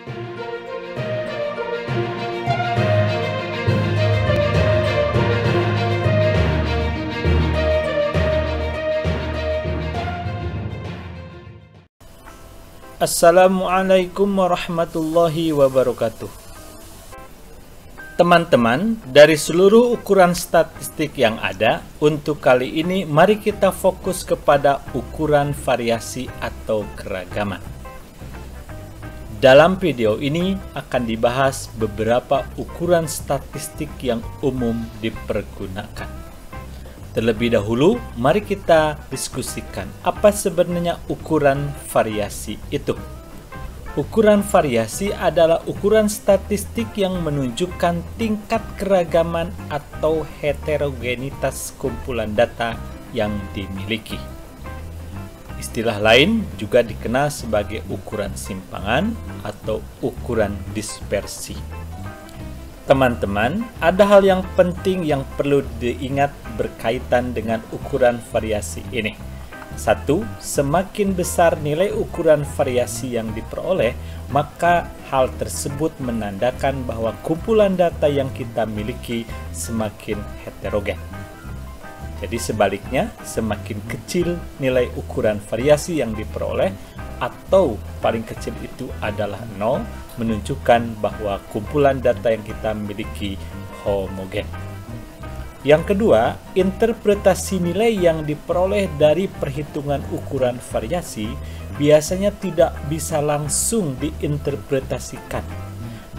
Assalamualaikum warahmatullahi wabarakatuh. Teman-teman, dari seluruh ukuran statistik yang ada, untuk kali ini mari kita fokus kepada ukuran variasi atau keragaman. Dalam video ini akan dibahas beberapa ukuran statistik yang umum dipergunakan. Terlebih dahulu, mari kita diskusikan apa sebenarnya ukuran variasi itu. Ukuran variasi adalah ukuran statistik yang menunjukkan tingkat keragaman atau heterogenitas kumpulan data yang dimiliki. Istilah lain juga dikenal sebagai ukuran simpangan atau ukuran dispersi. Teman-teman, ada hal yang penting yang perlu diingat berkaitan dengan ukuran variasi ini. 1. Semakin besar nilai ukuran variasi yang diperoleh, maka hal tersebut menandakan bahwa kumpulan data yang kita miliki semakin heterogen. Jadi sebaliknya, semakin kecil nilai ukuran variasi yang diperoleh, atau paling kecil itu adalah 0, menunjukkan bahwa kumpulan data yang kita miliki homogen. Yang kedua, interpretasi nilai yang diperoleh dari perhitungan ukuran variasi biasanya tidak bisa langsung diinterpretasikan,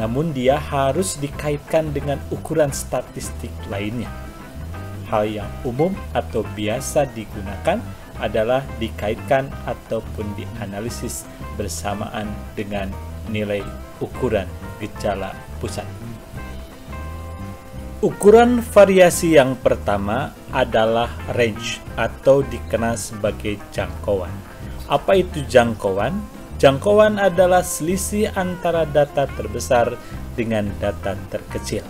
namun dia harus dikaitkan dengan ukuran statistik lainnya. Hal yang umum atau biasa digunakan adalah dikaitkan ataupun dianalisis bersamaan dengan nilai ukuran gejala pusat. Ukuran variasi yang pertama adalah range atau dikenal sebagai jangkauan. Apa itu jangkauan? Jangkauan adalah selisih antara data terbesar dengan data terkecil.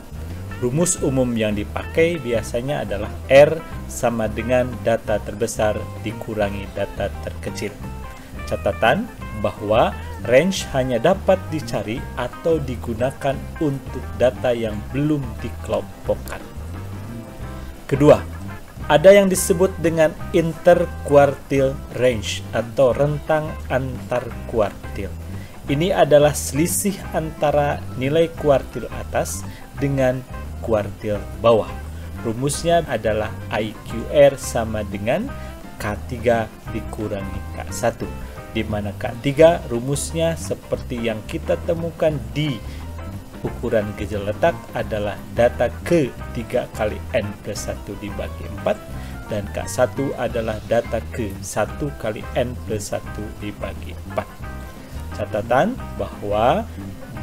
Rumus umum yang dipakai biasanya adalah R sama dengan data terbesar dikurangi data terkecil. Catatan bahwa range hanya dapat dicari atau digunakan untuk data yang belum dikelompokkan. Kedua, ada yang disebut dengan interquartile range atau rentang antar kuartil. Ini adalah selisih antara nilai kuartil atas dengan kuartil bawah. Rumusnya adalah IQR sama dengan K3 dikurangi K1, di mana K3 rumusnya seperti yang kita temukan di ukuran gejala letak adalah data ke 3 kali N plus 1 dibagi 4, dan K1 adalah data ke 1 kali N plus 1 dibagi 4. Catatan bahwa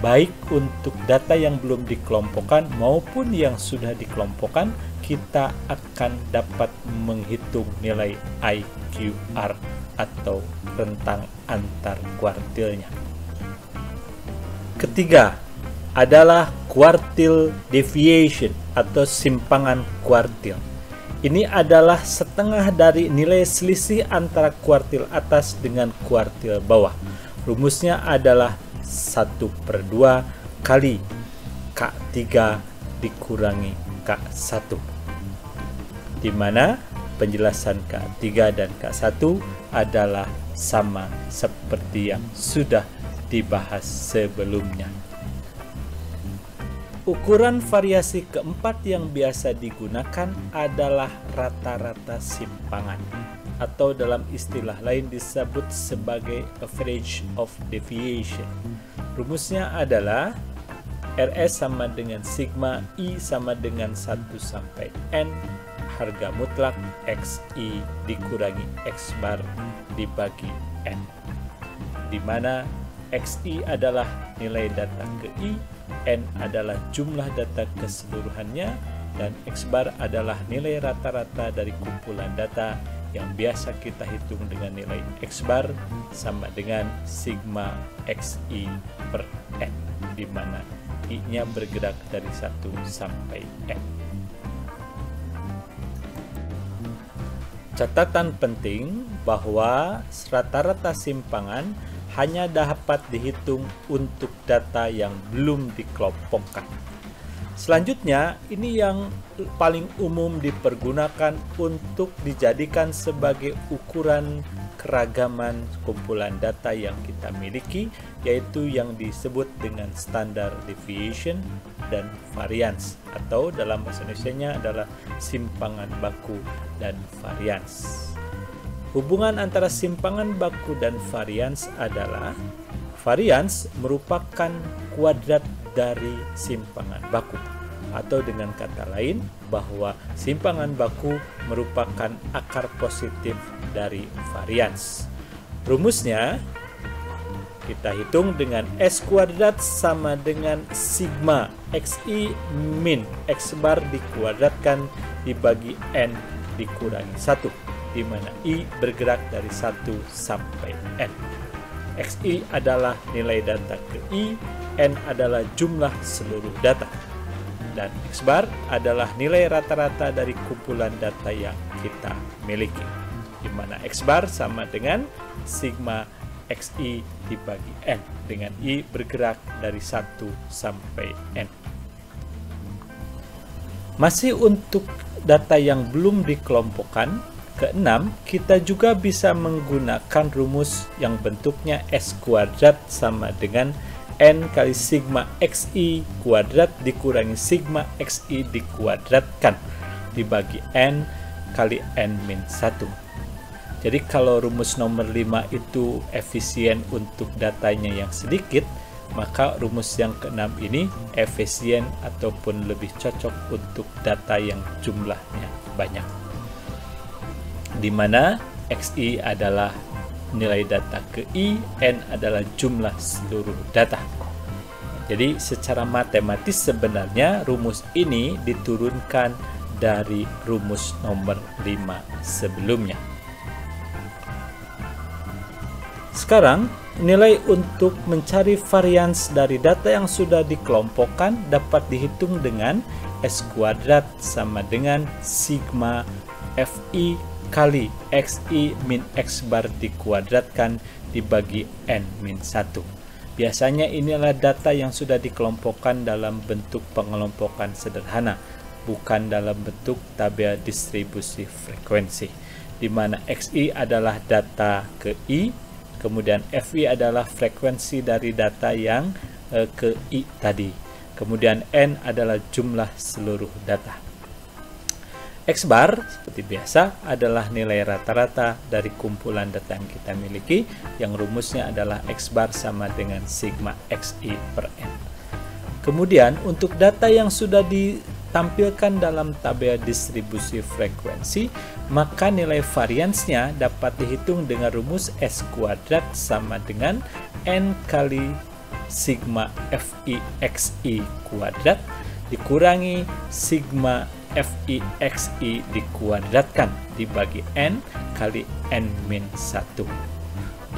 baik untuk data yang belum dikelompokkan maupun yang sudah dikelompokkan, kita akan dapat menghitung nilai IQR atau rentang antar kuartilnya. Ketiga adalah quartile deviation atau simpangan kuartil. Ini adalah setengah dari nilai selisih antara kuartil atas dengan kuartil bawah. Rumusnya adalah 1/2 kali K3 dikurangi K1, di mana penjelasan K3 dan K1 adalah sama seperti yang sudah dibahas sebelumnya. Ukuran variasi keempat yang biasa digunakan adalah rata-rata simpangan, atau dalam istilah lain disebut sebagai average of deviation. Rumusnya adalah RS sama dengan sigma I sama dengan 1 sampai N harga mutlak XI dikurangi X bar dibagi N, di mana XI adalah nilai data ke I, N adalah jumlah data keseluruhannya, dan X bar adalah nilai rata-rata dari kumpulan data yang biasa kita hitung dengan nilai X bar sama dengan sigma XI per N, di mana I-nya bergerak dari 1 sampai N. Catatan penting bahwa rata-rata simpangan hanya dapat dihitung untuk data yang belum dikelompokkan. Selanjutnya, ini yang paling umum dipergunakan untuk dijadikan sebagai ukuran keragaman kumpulan data yang kita miliki, yaitu yang disebut dengan standard deviation dan variance, atau dalam bahasa Indonesianya adalah simpangan baku dan variance. Hubungan antara simpangan baku dan variance adalah variance merupakan kuadrat dari simpangan baku, atau dengan kata lain bahwa simpangan baku merupakan akar positif dari variance. Rumusnya kita hitung dengan S kuadrat sama dengan sigma XI min X bar dikuadratkan dibagi N dikurangi 1, di mana I bergerak dari 1 sampai N. XI adalah nilai data ke I, N adalah jumlah seluruh data, dan X bar adalah nilai rata-rata dari kumpulan data yang kita miliki, di mana X bar sama dengan sigma XI dibagi N, dengan I bergerak dari 1 sampai N. Masih untuk data yang belum dikelompokkan, keenam, kita juga bisa menggunakan rumus yang bentuknya S kuadrat sama dengan N kali sigma XI kuadrat dikurangi sigma XI dikuadratkan dibagi N kali N min 1. Jadi kalau rumus nomor 5 itu efisien untuk datanya yang sedikit, maka rumus yang keenam ini efisien ataupun lebih cocok untuk data yang jumlahnya banyak, di mana XI adalah nilai data ke I, N adalah jumlah seluruh data. Jadi secara matematis sebenarnya rumus ini diturunkan dari rumus nomor 5 sebelumnya. Sekarang, nilai untuk mencari varians dari data yang sudah dikelompokkan dapat dihitung dengan S kuadrat sama dengan sigma Fi kali XI min X bar dikuadratkan dibagi N min 1. Biasanya inilah data yang sudah dikelompokkan dalam bentuk pengelompokan sederhana, bukan dalam bentuk tabel distribusi frekuensi, di mana XI adalah data ke I, kemudian Fi adalah frekuensi dari data yang ke I tadi, kemudian N adalah jumlah seluruh data. X bar seperti biasa adalah nilai rata-rata dari kumpulan data yang kita miliki, yang rumusnya adalah X bar sama dengan sigma XI per N. Kemudian untuk data yang sudah ditampilkan dalam tabel distribusi frekuensi, maka nilai variansnya dapat dihitung dengan rumus S kuadrat sama dengan N kali sigma Fi XI kuadrat dikurangi sigma Fi XI dikuadratkan dibagi N kali N min 1,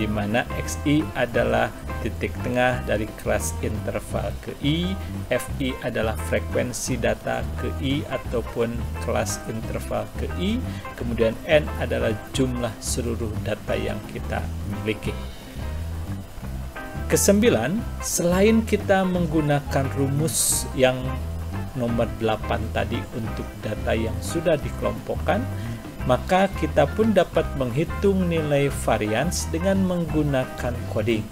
di mana XI adalah titik tengah dari kelas interval ke I, Fi adalah frekuensi data ke I ataupun kelas interval ke I, kemudian N adalah jumlah seluruh data yang kita miliki. Kesembilan, selain kita menggunakan rumus yang nomor 8 tadi untuk data yang sudah dikelompokkan, maka kita pun dapat menghitung nilai varians dengan menggunakan coding.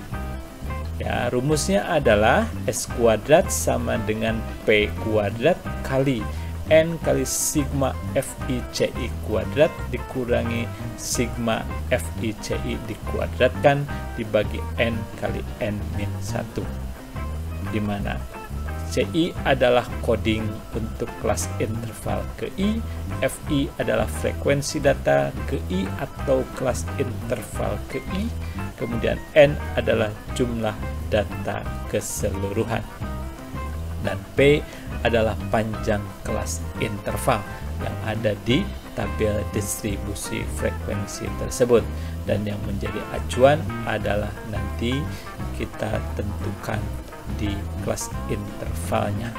Ya, rumusnya adalah S kuadrat sama dengan P kuadrat kali N kali sigma Fi Ci kuadrat dikurangi sigma Fi Ci dikuadratkan dibagi N kali N min 1, di mana Ci adalah coding untuk kelas interval ke I, Fi adalah frekuensi data ke I atau kelas interval ke I, kemudian N adalah jumlah data keseluruhan, dan P adalah panjang kelas interval yang ada di tabel distribusi frekuensi tersebut, dan yang menjadi acuan adalah nanti kita tentukan di kelas intervalnya.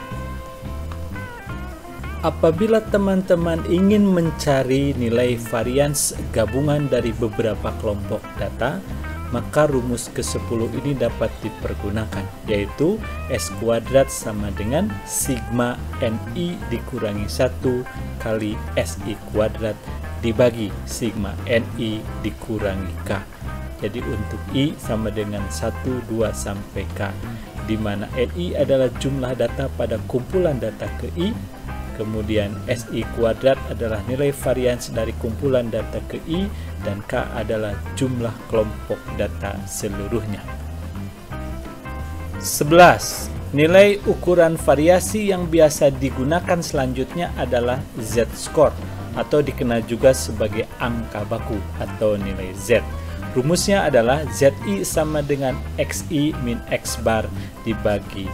Apabila teman-teman ingin mencari nilai varians gabungan dari beberapa kelompok data, maka rumus ke-10 ini dapat dipergunakan, yaitu S kuadrat sama dengan sigma NI dikurangi 1 kali SI kuadrat dibagi sigma NI dikurangi K. Jadi untuk I sama dengan 1, 2, sampai K, di mana NI adalah jumlah data pada kumpulan data ke I, kemudian SI kuadrat adalah nilai varians dari kumpulan data ke I, dan K adalah jumlah kelompok data seluruhnya. 11. Nilai ukuran variasi yang biasa digunakan selanjutnya adalah Z-score, atau dikenal juga sebagai angka baku atau nilai Z. Rumusnya adalah ZI sama dengan XI min X bar dibagi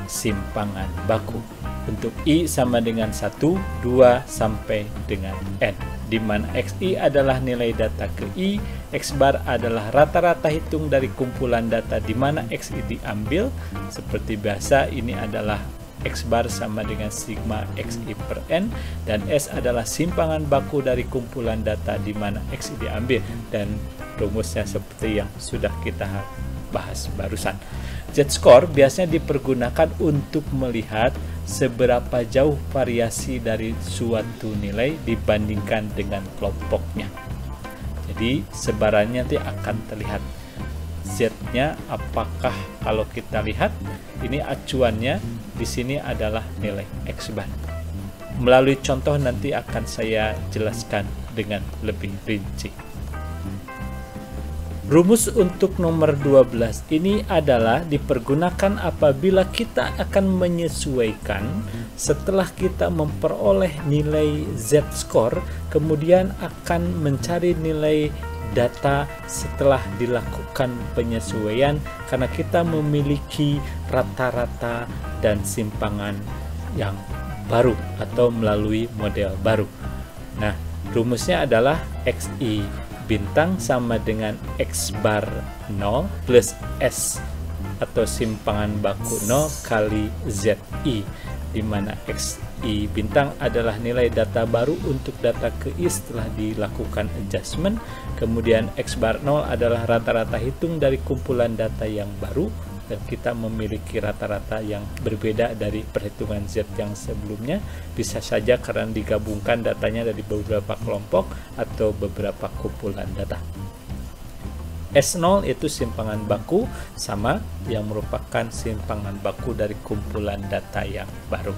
simpangan baku. Untuk I sama dengan 1, 2, sampai dengan N, di mana XI adalah nilai data ke I, X bar adalah rata-rata hitung dari kumpulan data di mana XI diambil. Seperti biasa, ini adalah X bar sama dengan sigma XI per N, dan S adalah simpangan baku dari kumpulan data di mana XI diambil, dan rumusnya seperti yang sudah kita bahas barusan. Z-score biasanya dipergunakan untuk melihat seberapa jauh variasi dari suatu nilai dibandingkan dengan kelompoknya. Jadi sebarannya nanti akan terlihat. Z-nya apakah, kalau kita lihat ini acuannya di sini adalah nilai X bar. Melalui contoh nanti akan saya jelaskan dengan lebih rinci. Rumus untuk nomor 12 ini adalah dipergunakan apabila kita akan menyesuaikan setelah kita memperoleh nilai Z-score, kemudian akan mencari nilai data setelah dilakukan penyesuaian, karena kita memiliki rata-rata dan simpangan yang baru atau melalui model baru. Nah, rumusnya adalah XI bintang sama dengan X bar 0 plus S atau simpangan baku 0 kali ZI, di mana XI bintang adalah nilai data baru untuk data ke I setelah dilakukan adjustment, kemudian X bar 0 adalah rata-rata hitung dari kumpulan data yang baru, dan kita memiliki rata-rata yang berbeda dari perhitungan Z yang sebelumnya, bisa saja karena digabungkan datanya dari beberapa kelompok atau beberapa kumpulan data. S0 itu simpangan baku sama yang merupakan simpangan baku dari kumpulan data yang baru.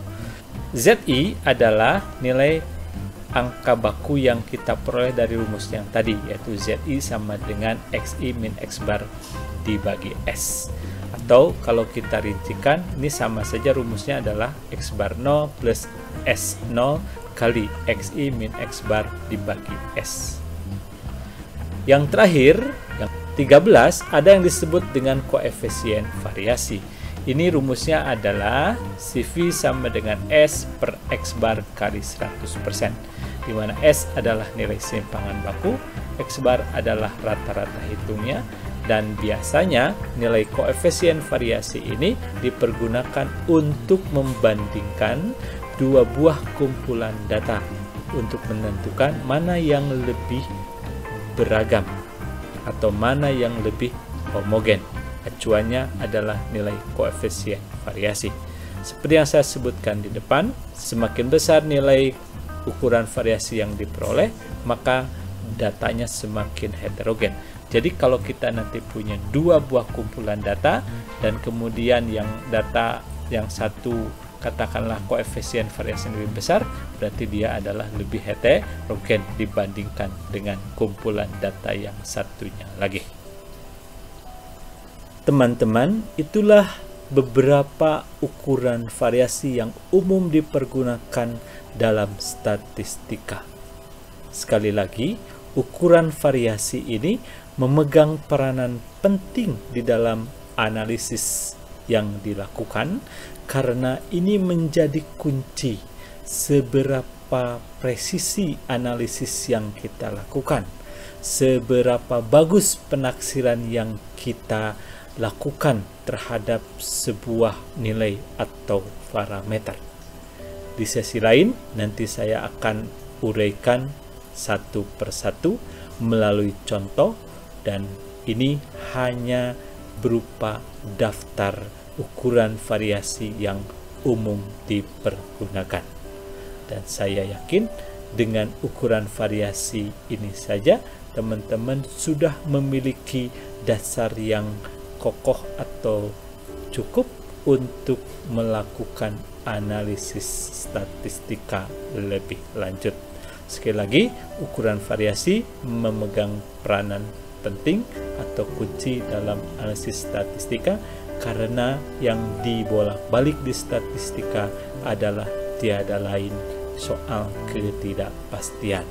ZI adalah nilai angka baku yang kita peroleh dari rumus yang tadi, yaitu ZI sama dengan XI min X bar dibagi S. Atau kalau kita rincikan, ini sama saja rumusnya adalah X bar 0 plus S0 kali XI min X bar dibagi S. Yang terakhir, yang 13, ada yang disebut dengan koefisien variasi. Ini rumusnya adalah CV sama dengan S per X bar kali 100%, di mana S adalah nilai simpangan baku, X bar adalah rata-rata hitungnya, dan biasanya nilai koefisien variasi ini dipergunakan untuk membandingkan dua buah kumpulan data untuk menentukan mana yang lebih beragam atau mana yang lebih homogen. Acuannya adalah nilai koefisien variasi. Seperti yang saya sebutkan di depan, semakin besar nilai ukuran variasi yang diperoleh, maka datanya semakin heterogen. Jadi kalau kita nanti punya dua buah kumpulan data, dan kemudian yang data yang satu katakanlah koefisien variasi yang lebih besar, berarti dia adalah lebih heterogen dibandingkan dengan kumpulan data yang satunya lagi. Teman-teman, itulah beberapa ukuran variasi yang umum dipergunakan dalam statistika. Sekali lagi, ukuran variasi ini memegang peranan penting di dalam analisis yang dilakukan, karena ini menjadi kunci seberapa presisi analisis yang kita lakukan, seberapa bagus penaksiran yang kita lakukan terhadap sebuah nilai atau parameter. Di sesi lain, nanti saya akan uraikan satu persatu melalui contoh dan ini hanya berupa daftar ukuran variasi yang umum dipergunakan. Dan saya yakin dengan ukuran variasi ini saja teman-teman sudah memiliki dasar yang kokoh atau cukup untuk melakukan analisis statistika lebih lanjut. Sekali lagi, ukuran variasi memegang peranan penting atau kunci dalam analisis statistika, karena yang dibolak-balik di statistika adalah tiada lain soal ketidakpastian.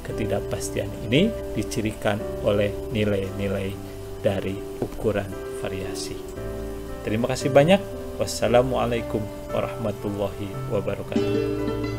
Ketidakpastian ini dicirikan oleh nilai-nilai dari ukuran variasi. Terima kasih banyak. Wassalamualaikum warahmatullahi wabarakatuh.